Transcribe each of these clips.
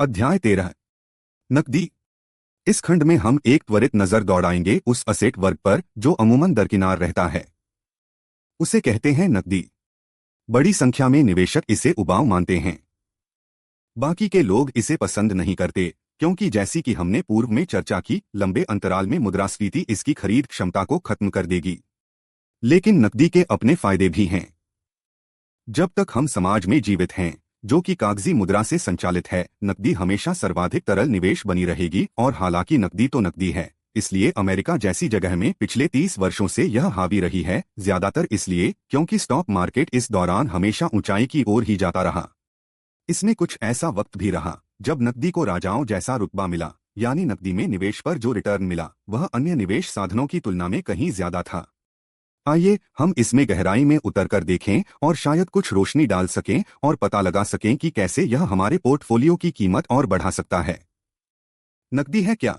अध्याय 13 नकदी। इस खंड में हम एक त्वरित नजर दौड़ाएंगे उस असेट वर्ग पर जो अमूमन दरकिनार रहता है। उसे कहते हैं नकदी। बड़ी संख्या में निवेशक इसे उबाऊ मानते हैं। बाकी के लोग इसे पसंद नहीं करते क्योंकि जैसी कि हमने पूर्व में चर्चा की, लंबे अंतराल में मुद्रास्फीति इसकी खरीद क्षमता को खत्म कर देगी। लेकिन नकदी के अपने फायदे भी हैं। जब तक हम समाज में जीवित हैं जो कि कागजी मुद्रा से संचालित है, नकदी हमेशा सर्वाधिक तरल निवेश बनी रहेगी। और हालांकि नकदी तो नकदी है, इसलिए अमेरिका जैसी जगह में पिछले 30 वर्षों से यह हावी रही है, ज्यादातर इसलिए क्योंकि स्टॉक मार्केट इस दौरान हमेशा ऊंचाई की ओर ही जाता रहा। इसमें कुछ ऐसा वक्त भी रहा जब नकदी को राजाओं जैसा रुतबा मिला, यानी नकदी में निवेश पर जो रिटर्न मिला वह अन्य निवेश साधनों की तुलना में कहीं ज्यादा था। आइए हम इसमें गहराई में उतरकर देखें और शायद कुछ रोशनी डाल सकें और पता लगा सकें कि कैसे यह हमारे पोर्टफोलियो की कीमत और बढ़ा सकता है। नकदी है क्या?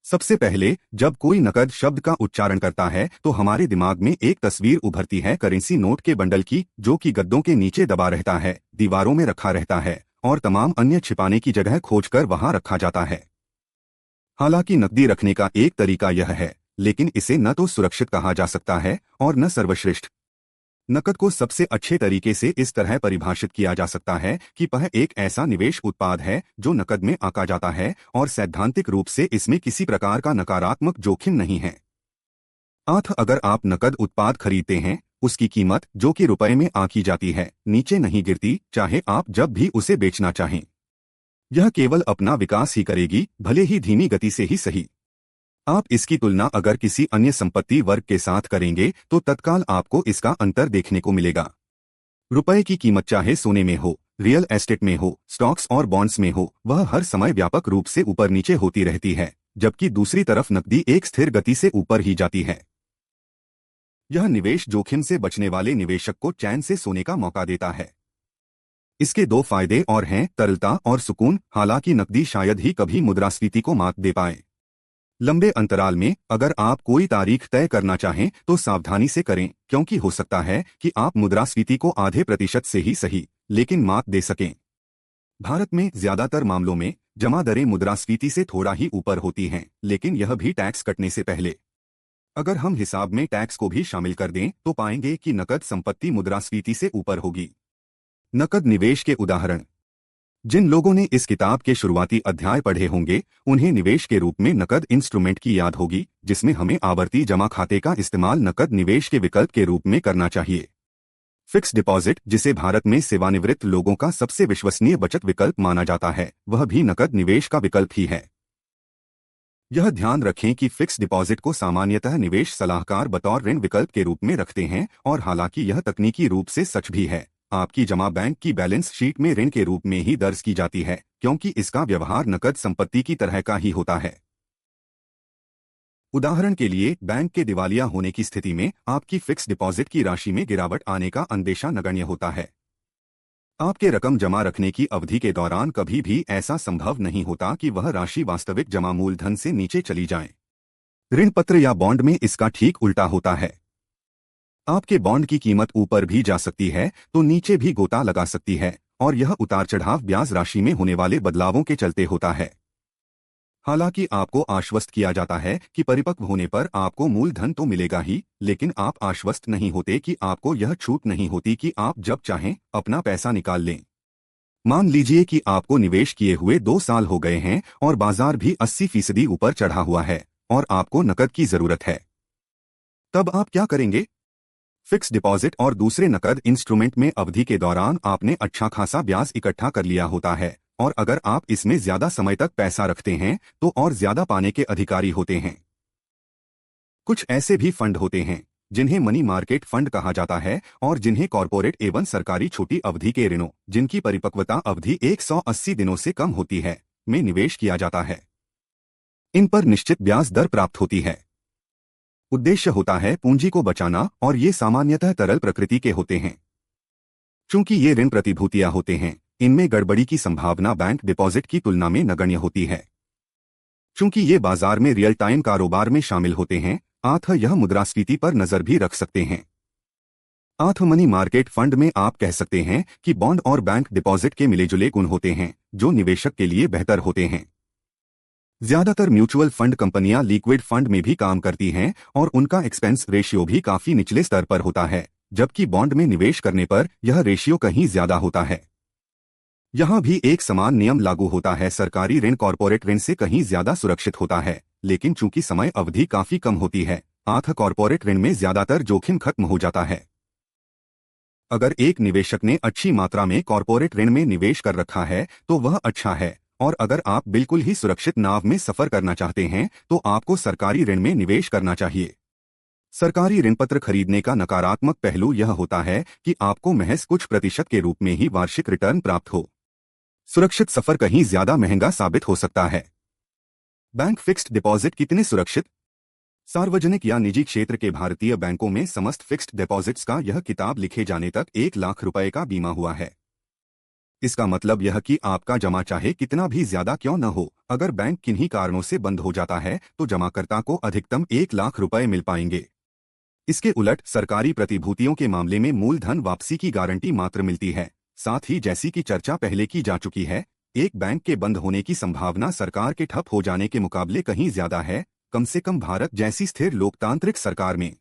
सबसे पहले जब कोई नकद शब्द का उच्चारण करता है तो हमारे दिमाग में एक तस्वीर उभरती है करेंसी नोट के बंडल की, जो कि गद्दों के नीचे दबा रहता है, दीवारों में रखा रहता है और तमाम अन्य छिपाने की जगह खोजकर वहां रखा जाता है। हालांकि नकदी रखने का एक तरीका यह है, लेकिन इसे न तो सुरक्षित कहा जा सकता है और न सर्वश्रेष्ठ। नकद को सबसे अच्छे तरीके से इस तरह परिभाषित किया जा सकता है कि वह एक ऐसा निवेश उत्पाद है जो नकद में आंका जाता है और सैद्धांतिक रूप से इसमें किसी प्रकार का नकारात्मक जोखिम नहीं है। अगर आप नकद उत्पाद खरीदते हैं, उसकी कीमत जो कि रुपए में आंकी जाती है नीचे नहीं गिरती, चाहे आप जब भी उसे बेचना चाहें। यह केवल अपना विकास ही करेगी, भले ही धीमी गति से ही सही। आप इसकी तुलना अगर किसी अन्य संपत्ति वर्ग के साथ करेंगे तो तत्काल आपको इसका अंतर देखने को मिलेगा। रुपए की कीमत चाहे सोने में हो, रियल एस्टेट में हो, स्टॉक्स और बॉन्ड्स में हो, वह हर समय व्यापक रूप से ऊपर नीचे होती रहती है, जबकि दूसरी तरफ नकदी एक स्थिर गति से ऊपर ही जाती है। यह निवेश जोखिम से बचने वाले निवेशक को चैन से सोने का मौका देता है। इसके दो फायदे और हैं, तरलता और सुकून। हालांकि नकदी शायद ही कभी मुद्रास्फीति को मात दे पाए। लंबे अंतराल में अगर आप कोई तारीख तय करना चाहें तो सावधानी से करें, क्योंकि हो सकता है कि आप मुद्रास्फीति को आधे प्रतिशत से ही सही लेकिन मात दे सकें। भारत में ज्यादातर मामलों में जमा दरें मुद्रास्फीति से थोड़ा ही ऊपर होती हैं, लेकिन यह भी टैक्स कटने से पहले। अगर हम हिसाब में टैक्स को भी शामिल कर दें तो पाएंगे कि नकद संपत्ति मुद्रास्फीति से ऊपर होगी। नकद निवेश के उदाहरण। जिन लोगों ने इस किताब के शुरुआती अध्याय पढ़े होंगे उन्हें निवेश के रूप में नकद इंस्ट्रूमेंट की याद होगी, जिसमें हमें आवर्ती जमा खाते का इस्तेमाल नकद निवेश के विकल्प के रूप में करना चाहिए। फिक्स डिपॉजिट, जिसे भारत में सेवानिवृत्त लोगों का सबसे विश्वसनीय बचत विकल्प माना जाता है, वह भी नकद निवेश का विकल्प ही है। यह ध्यान रखें कि फिक्स डिपॉजिट को सामान्यतः निवेश सलाहकार बतौर ऋण विकल्प के रूप में रखते हैं, और हालांकि यह तकनीकी रूप से सच भी है, आपकी जमा बैंक की बैलेंस शीट में ऋण के रूप में ही दर्ज की जाती है, क्योंकि इसका व्यवहार नकद संपत्ति की तरह का ही होता है। उदाहरण के लिए, बैंक के दिवालिया होने की स्थिति में आपकी फिक्स डिपॉजिट की राशि में गिरावट आने का अंदेशा नगण्य होता है। आपके रकम जमा रखने की अवधि के दौरान कभी भी ऐसा संभव नहीं होता कि वह राशि वास्तविक जमा मूलधन से नीचे चली जाए। ऋण पत्र या बॉन्ड में इसका ठीक उल्टा होता है। आपके बॉन्ड की कीमत ऊपर भी जा सकती है तो नीचे भी गोता लगा सकती है, और यह उतार चढ़ाव ब्याज राशि में होने वाले बदलावों के चलते होता है। हालांकि आपको आश्वस्त किया जाता है कि परिपक्व होने पर आपको मूलधन तो मिलेगा ही, लेकिन आप आश्वस्त नहीं होते कि आपको यह छूट नहीं होती कि आप जब चाहें अपना पैसा निकाल लें। मान लीजिए कि आपको निवेश किए हुए 2 साल हो गए हैं और बाजार भी 80% ऊपर चढ़ा हुआ है और आपको नकद की जरूरत है। तब आप क्या करेंगे? फिक्स डिपॉजिट और दूसरे नकद इंस्ट्रूमेंट में अवधि के दौरान आपने अच्छा खासा ब्याज इकट्ठा कर लिया होता है, और अगर आप इसमें ज्यादा समय तक पैसा रखते हैं तो और ज्यादा पाने के अधिकारी होते हैं। कुछ ऐसे भी फंड होते हैं जिन्हें मनी मार्केट फंड कहा जाता है और जिन्हें कॉरपोरेट एवं सरकारी छोटी अवधि के ऋणों, जिनकी परिपक्वता अवधि 180 दिनों से कम होती है, में निवेश किया जाता है। इन पर निश्चित ब्याज दर प्राप्त होती है। उद्देश्य होता है पूंजी को बचाना, और ये सामान्यतः तरल प्रकृति के होते हैं। चूंकि ये ऋण प्रतिभूतियां होते हैं, इनमें गड़बड़ी की संभावना बैंक डिपॉजिट की तुलना में नगण्य होती है। चूंकि ये बाजार में रियल टाइम कारोबार में शामिल होते हैं, यह मुद्रास्फीति पर नजर भी रख सकते हैं। आठ मनी मार्केट फंड में आप कह सकते हैं कि बॉन्ड और बैंक डिपॉजिट के मिलेजुले गुण होते हैं जो निवेशक के लिए बेहतर होते हैं। ज्यादातर म्यूचुअल फंड कंपनियां लिक्विड फंड में भी काम करती हैं और उनका एक्सपेंस रेशियो भी काफी निचले स्तर पर होता है, जबकि बॉन्ड में निवेश करने पर यह रेशियो कहीं ज्यादा होता है। यहां भी एक समान नियम लागू होता है, सरकारी ऋण कॉरपोरेट ऋण से कहीं ज्यादा सुरक्षित होता है, लेकिन चूंकि समय अवधि काफी कम होती है, आठ कॉरपोरेट ऋण में ज्यादातर जोखिम खत्म हो जाता है। अगर एक निवेशक ने अच्छी मात्रा में कॉरपोरेट ऋण में निवेश कर रखा है तो वह अच्छा है, और अगर आप बिल्कुल ही सुरक्षित नाव में सफर करना चाहते हैं तो आपको सरकारी ऋण में निवेश करना चाहिए। सरकारी ऋण पत्र खरीदने का नकारात्मक पहलू यह होता है कि आपको महज कुछ प्रतिशत के रूप में ही वार्षिक रिटर्न प्राप्त हो। सुरक्षित सफर कहीं ज्यादा महंगा साबित हो सकता है। बैंक फिक्स्ड डिपॉजिट कितने सुरक्षित? सार्वजनिक या निजी क्षेत्र के भारतीय बैंकों में समस्त फिक्स्ड डिपॉजिट्स का यह किताब लिखे जाने तक 1 लाख रुपए का बीमा हुआ है। इसका मतलब यह कि आपका जमा चाहे कितना भी ज्यादा क्यों न हो, अगर बैंक किन्हीं कारणों से बंद हो जाता है तो जमाकर्ता को अधिकतम 1 लाख रुपए मिल पाएंगे। इसके उलट सरकारी प्रतिभूतियों के मामले में मूलधन वापसी की गारंटी मात्र मिलती है। साथ ही जैसी की चर्चा पहले की जा चुकी है, एक बैंक के बंद होने की संभावना सरकार के ठप हो जाने के मुकाबले कहीं ज्यादा है, कम से कम भारत जैसी स्थिर लोकतांत्रिक सरकार में।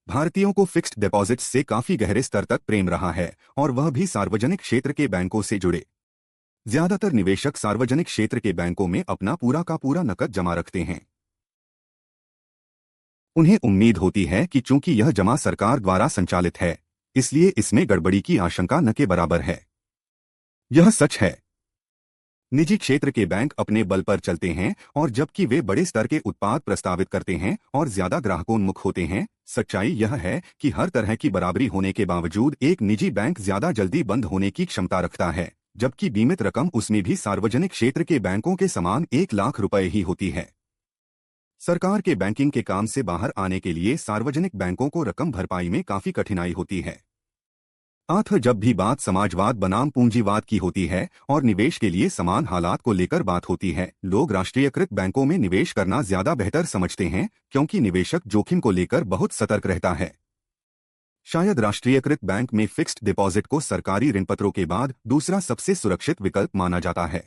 भारतीयों को फिक्स्ड डिपॉजिट्स से काफी गहरे स्तर तक प्रेम रहा है, और वह भी सार्वजनिक क्षेत्र के बैंकों से जुड़े। ज्यादातर निवेशक सार्वजनिक क्षेत्र के बैंकों में अपना पूरा का पूरा नकद जमा रखते हैं। उन्हें उम्मीद होती है कि चूंकि यह जमा सरकार द्वारा संचालित है, इसलिए इसमें गड़बड़ी की आशंका न के बराबर है। यह सच है। निजी क्षेत्र के बैंक अपने बल पर चलते हैं, और जबकि वे बड़े स्तर के उत्पाद प्रस्तावित करते हैं और ज्यादा ग्राहकोन्मुख होते हैं, सच्चाई यह है कि हर तरह की बराबरी होने के बावजूद एक निजी बैंक ज्यादा जल्दी बंद होने की क्षमता रखता है, जबकि बीमित रकम उसमें भी सार्वजनिक क्षेत्र के बैंकों के समान 1 लाख रुपए ही होती है। सरकार के बैंकिंग के काम से बाहर आने के लिए सार्वजनिक बैंकों को रकम भरपाई में काफी कठिनाई होती है। जब भी बात समाजवाद बनाम पूंजीवाद की होती है और निवेश के लिए समान हालात को लेकर बात होती है, लोग राष्ट्रीयकृत बैंकों में निवेश करना ज्यादा बेहतर समझते हैं, क्योंकि निवेशक जोखिम को लेकर बहुत सतर्क रहता है। शायद राष्ट्रीयकृत बैंक में फिक्स्ड डिपॉजिट को सरकारी ऋणपत्रों के बाद दूसरा सबसे सुरक्षित विकल्प माना जाता है।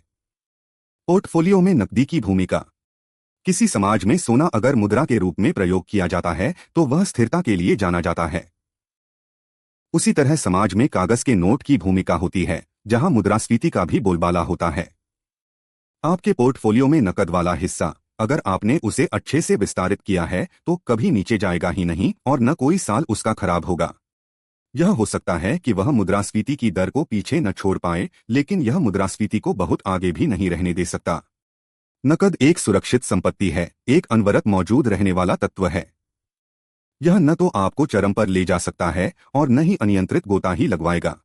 पोर्टफोलियो में नकदी की भूमिका। किसी समाज में सोना अगर मुद्रा के रूप में प्रयोग किया जाता है तो वह स्थिरता के लिए जाना जाता है। उसी तरह समाज में कागज के नोट की भूमिका होती है, जहां मुद्रास्फीति का भी बोलबाला होता है। आपके पोर्टफोलियो में नकद वाला हिस्सा, अगर आपने उसे अच्छे से विस्तारित किया है तो कभी नीचे जाएगा ही नहीं, और न कोई साल उसका खराब होगा। यह हो सकता है कि वह मुद्रास्फीति की दर को पीछे न छोड़ पाए, लेकिन यह मुद्रास्फीति को बहुत आगे भी नहीं रहने दे सकता। नकद एक सुरक्षित संपत्ति है, एक अनवरत मौजूद रहने वाला तत्व है। यह न तो आपको चरम पर ले जा सकता है और न ही अनियंत्रित गोता ही लगवाएगा।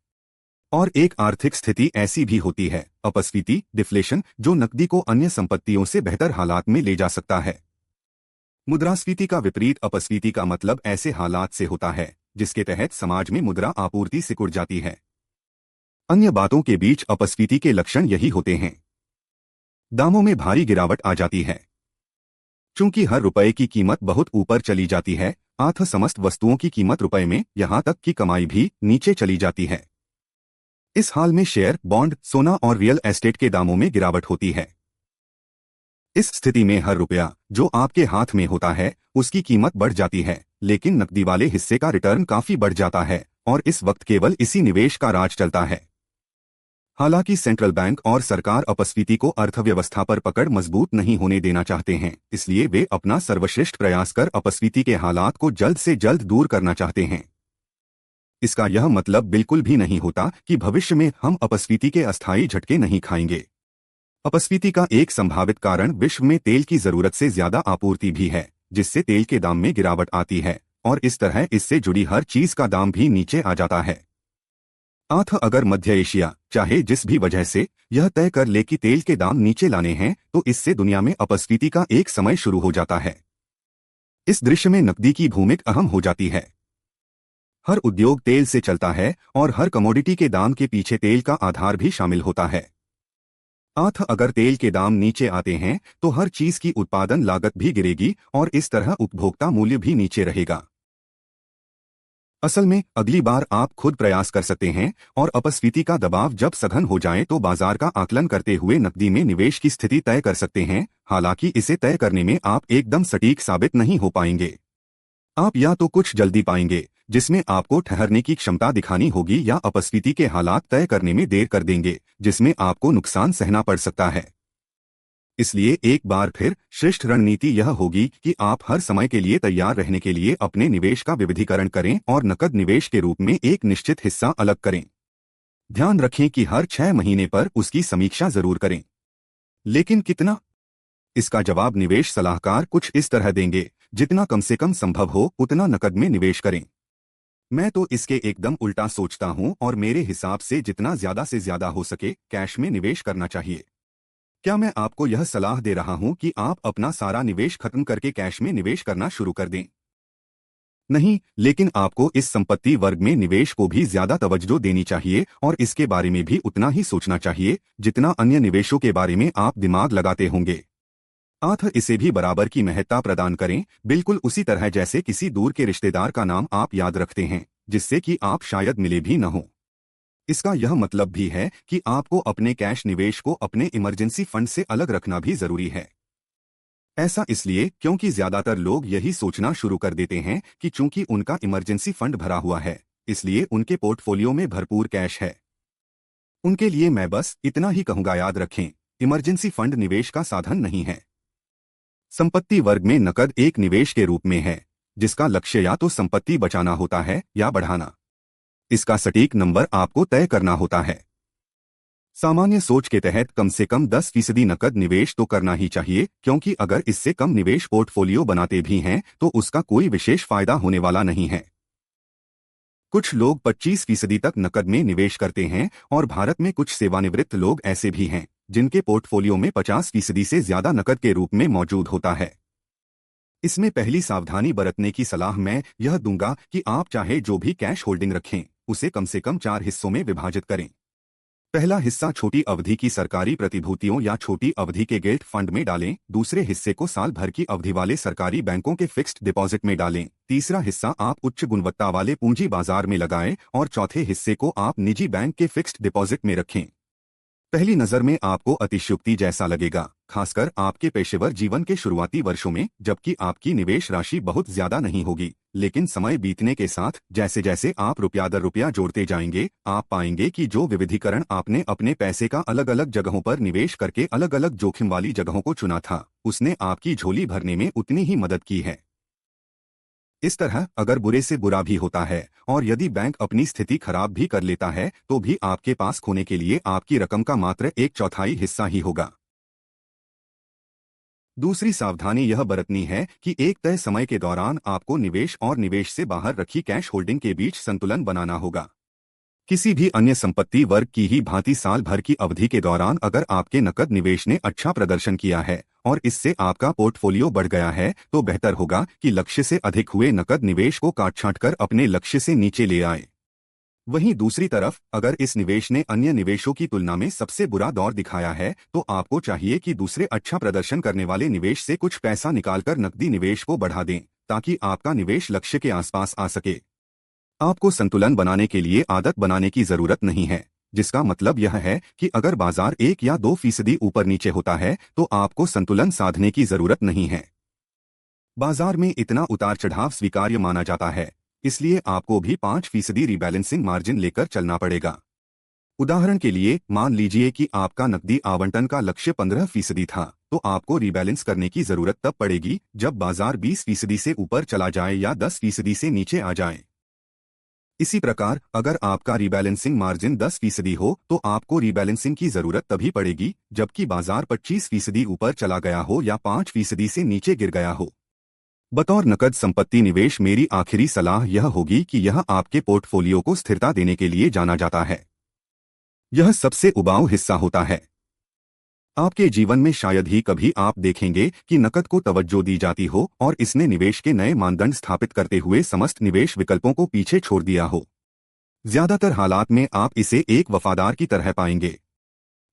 और एक आर्थिक स्थिति ऐसी भी होती है, अपस्फीति, डिफ्लेशन, जो नकदी को अन्य संपत्तियों से बेहतर हालात में ले जा सकता है। मुद्रास्फीति का विपरीत अपस्फीति का मतलब ऐसे हालात से होता है जिसके तहत समाज में मुद्रा आपूर्ति सिकुड़ जाती है। अन्य बातों के बीच अपस्फीति के लक्षण यही होते हैं। दामों में भारी गिरावट आ जाती है। चूंकि हर रुपए की कीमत बहुत ऊपर चली जाती है, समस्त वस्तुओं की कीमत रुपए में, यहां तक कि कमाई भी नीचे चली जाती है। इस हाल में शेयर, बॉन्ड, सोना और रियल एस्टेट के दामों में गिरावट होती है। इस स्थिति में हर रुपया जो आपके हाथ में होता है उसकी कीमत बढ़ जाती है, लेकिन नकदी वाले हिस्से का रिटर्न काफी बढ़ जाता है, और इस वक्त केवल इसी निवेश का राज चलता है। हालांकि सेंट्रल बैंक और सरकार अपस्फीति को अर्थव्यवस्था पर पकड़ मजबूत नहीं होने देना चाहते हैं, इसलिए वे अपना सर्वश्रेष्ठ प्रयास कर अपस्फीति के हालात को जल्द से जल्द दूर करना चाहते हैं। इसका यह मतलब बिल्कुल भी नहीं होता कि भविष्य में हम अपस्फीति के अस्थायी झटके नहीं खाएंगे। अपस्फीति का एक संभावित कारण विश्व में तेल की जरूरत से ज्यादा आपूर्ति भी है, जिससे तेल के दाम में गिरावट आती है, और इस तरह इससे जुड़ी हर चीज का दाम भी नीचे आ जाता है। अगर मध्य एशिया चाहे जिस भी वजह से यह तय कर ले कि तेल के दाम नीचे लाने हैं, तो इससे दुनिया में अपस्फीति का एक समय शुरू हो जाता है। इस दृश्य में नकदी की भूमिका अहम हो जाती है। हर उद्योग तेल से चलता है और हर कमोडिटी के दाम के पीछे तेल का आधार भी शामिल होता है। अगर तेल के दाम नीचे आते हैं तो हर चीज की उत्पादन लागत भी गिरेगी और इस तरह उपभोक्ता मूल्य भी नीचे रहेगा। असल में अगली बार आप खुद प्रयास कर सकते हैं और अपस्फीति का दबाव जब सघन हो जाए तो बाजार का आकलन करते हुए नकदी में निवेश की स्थिति तय कर सकते हैं। हालांकि इसे तय करने में आप एकदम सटीक साबित नहीं हो पाएंगे। आप या तो कुछ जल्दी पाएंगे जिसमें आपको ठहरने की क्षमता दिखानी होगी, या अपस्फीति के हालात तय करने में देर कर देंगे जिसमें आपको नुकसान सहना पड़ सकता है। इसलिए एक बार फिर श्रेष्ठ रणनीति यह होगी कि आप हर समय के लिए तैयार रहने के लिए अपने निवेश का विविधीकरण करें और नकद निवेश के रूप में एक निश्चित हिस्सा अलग करें। ध्यान रखें कि हर 6 महीने पर उसकी समीक्षा जरूर करें। लेकिन कितना? इसका जवाब निवेश सलाहकार कुछ इस तरह देंगे, जितना कम से कम संभव हो उतना नकद में निवेश करें। मैं तो इसके एकदम उल्टा सोचता हूं और मेरे हिसाब से जितना ज्यादा से ज्यादा हो सके कैश में निवेश करना चाहिए। क्या मैं आपको यह सलाह दे रहा हूं कि आप अपना सारा निवेश खत्म करके कैश में निवेश करना शुरू कर दें? नहीं, लेकिन आपको इस संपत्ति वर्ग में निवेश को भी ज्यादा तवज्जो देनी चाहिए और इसके बारे में भी उतना ही सोचना चाहिए जितना अन्य निवेशों के बारे में आप दिमाग लगाते होंगे। आठ इसे भी बराबर की महत्ता प्रदान करें, बिल्कुल उसी तरह जैसे किसी दूर के रिश्तेदार का नाम आप याद रखते हैं जिससे कि आप शायद मिले भी न हो। इसका यह मतलब भी है कि आपको अपने कैश निवेश को अपने इमरजेंसी फंड से अलग रखना भी जरूरी है। ऐसा इसलिए क्योंकि ज्यादातर लोग यही सोचना शुरू कर देते हैं कि चूंकि उनका इमरजेंसी फंड भरा हुआ है इसलिए उनके पोर्टफोलियो में भरपूर कैश है। उनके लिए मैं बस इतना ही कहूंगा, याद रखें, इमरजेंसी फंड निवेश का साधन नहीं है। संपत्ति वर्ग में नकद एक निवेश के रूप में है जिसका लक्ष्य या तो संपत्ति बचाना होता है या बढ़ाना। इसका सटीक नंबर आपको तय करना होता है। सामान्य सोच के तहत कम से कम 10% नकद निवेश तो करना ही चाहिए, क्योंकि अगर इससे कम निवेश पोर्टफोलियो बनाते भी हैं तो उसका कोई विशेष फायदा होने वाला नहीं है। कुछ लोग 25% तक नकद में निवेश करते हैं और भारत में कुछ सेवानिवृत्त लोग ऐसे भी हैं जिनके पोर्टफोलियो में 50% से ज्यादा नकद के रूप में मौजूद होता है। इसमें पहली सावधानी बरतने की सलाह मैं यह दूंगा कि आप चाहे जो भी कैश होल्डिंग रखें उसे कम से कम 4 हिस्सों में विभाजित करें। पहला हिस्सा छोटी अवधि की सरकारी प्रतिभूतियों या छोटी अवधि के गिल्ट फंड में डालें, दूसरे हिस्से को साल भर की अवधि वाले सरकारी बैंकों के फिक्स्ड डिपॉजिट में डालें, तीसरा हिस्सा आप उच्च गुणवत्ता वाले पूंजी बाजार में लगाएं और चौथे हिस्से को आप निजी बैंक के फिक्स्ड डिपॉजिट में रखें। पहली नजर में आपको अतिशयोक्ति जैसा लगेगा, खासकर आपके पेशेवर जीवन के शुरुआती वर्षों में जबकि आपकी निवेश राशि बहुत ज्यादा नहीं होगी। लेकिन समय बीतने के साथ जैसे जैसे आप रुपया दर रुपया जोड़ते जाएंगे आप पाएंगे कि जो विविधीकरण आपने अपने पैसे का अलग अलग जगहों पर निवेश करके अलग अलग जोखिम वाली जगहों को चुना था उसने आपकी झोली भरने में उतनी ही मदद की है। इस तरह अगर बुरे से बुरा भी होता है और यदि बैंक अपनी स्थिति खराब भी कर लेता है तो भी आपके पास खोने के लिए आपकी रकम का मात्र 1/4 हिस्सा ही होगा। दूसरी सावधानी यह बरतनी है कि एक तय समय के दौरान आपको निवेश और निवेश से बाहर रखी कैश होल्डिंग के बीच संतुलन बनाना होगा। किसी भी अन्य संपत्ति वर्ग की ही भांति साल भर की अवधि के दौरान अगर आपके नकद निवेश ने अच्छा प्रदर्शन किया है और इससे आपका पोर्टफोलियो बढ़ गया है तो बेहतर होगा कि लक्ष्य से अधिक हुए नकद निवेश को काट छांट कर अपने लक्ष्य से नीचे ले आए। वहीं दूसरी तरफ अगर इस निवेश ने अन्य निवेशों की तुलना में सबसे बुरा दौर दिखाया है तो आपको चाहिए कि दूसरे अच्छा प्रदर्शन करने वाले निवेश से कुछ पैसा निकालकर नकदी निवेश को बढ़ा दें ताकि आपका निवेश लक्ष्य के आसपास आ सके। आपको संतुलन बनाने के लिए आदत बनाने की जरूरत नहीं है, जिसका मतलब यह है कि अगर बाजार 1 या 2% ऊपर नीचे होता है तो आपको संतुलन साधने की जरूरत नहीं है। बाजार में इतना उतार चढ़ाव स्वीकार्य माना जाता है, इसलिए आपको भी 5% रीबैलेंसिंग मार्जिन लेकर चलना पड़ेगा। उदाहरण के लिए मान लीजिए कि आपका नकदी आवंटन का लक्ष्य 15% था तो आपको रीबैलेंस करने की जरूरत तब पड़ेगी जब बाजार 20% से ऊपर चला जाए या 10% से नीचे आ जाए। इसी प्रकार अगर आपका रीबैलेंसिंग मार्जिन 10% हो तो आपको रीबैलेंसिंग की जरूरत तभी पड़ेगी जबकि बाजार 25% ऊपर चला गया हो या 5% से नीचे गिर गया हो। बतौर नकद संपत्ति निवेश मेरी आखिरी सलाह यह होगी कि यह आपके पोर्टफोलियो को स्थिरता देने के लिए जाना जाता है। यह सबसे उबाऊ हिस्सा होता है। आपके जीवन में शायद ही कभी आप देखेंगे कि नकद को तवज्जो दी जाती हो और इसने निवेश के नए मानदंड स्थापित करते हुए समस्त निवेश विकल्पों को पीछे छोड़ दिया हो। ज्यादातर हालात में आप इसे एक वफादार की तरह पाएंगे।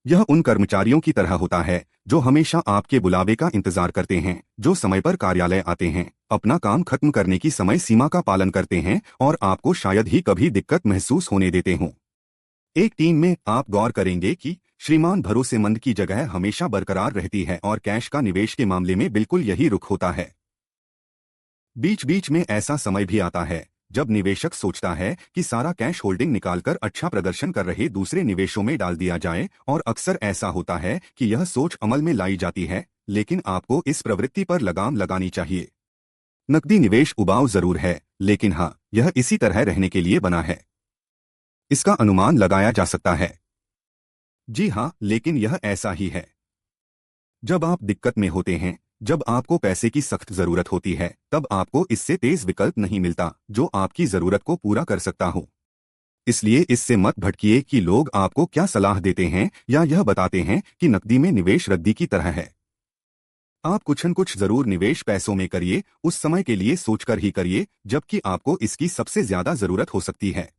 यह उन कर्मचारियों की तरह होता है जो हमेशा आपके बुलावे का इंतजार करते हैं, जो समय पर कार्यालय आते हैं, अपना काम खत्म करने की समय सीमा का पालन करते हैं और आपको शायद ही कभी दिक्कत महसूस होने देते हों। एक टीम में आप गौर करेंगे कि श्रीमान भरोसेमंद की जगह हमेशा बरकरार रहती है और कैश का निवेश के मामले में बिल्कुल यही रुख होता है। बीच बीच में ऐसा समय भी आता है जब निवेशक सोचता है कि सारा कैश होल्डिंग निकालकर अच्छा प्रदर्शन कर रहे दूसरे निवेशों में डाल दिया जाए, और अक्सर ऐसा होता है कि यह सोच अमल में लाई जाती है, लेकिन आपको इस प्रवृत्ति पर लगाम लगानी चाहिए। नकदी निवेश उबाऊ जरूर है, लेकिन हाँ, यह इसी तरह रहने के लिए बना है। इसका अनुमान लगाया जा सकता है। जी हाँ, लेकिन यह ऐसा ही है। जब आप दिक्कत में होते हैं, जब आपको पैसे की सख्त जरूरत होती है, तब आपको इससे तेज विकल्प नहीं मिलता जो आपकी जरूरत को पूरा कर सकता हो। इसलिए इससे मत भटकिए कि लोग आपको क्या सलाह देते हैं या यह बताते हैं कि नकदी में निवेश रद्दी की तरह है। आप कुछ न कुछ जरूर निवेश पैसों में करिए, उस समय के लिए सोचकर ही करिए जबकि आपको इसकी सबसे ज्यादा जरूरत हो सकती है।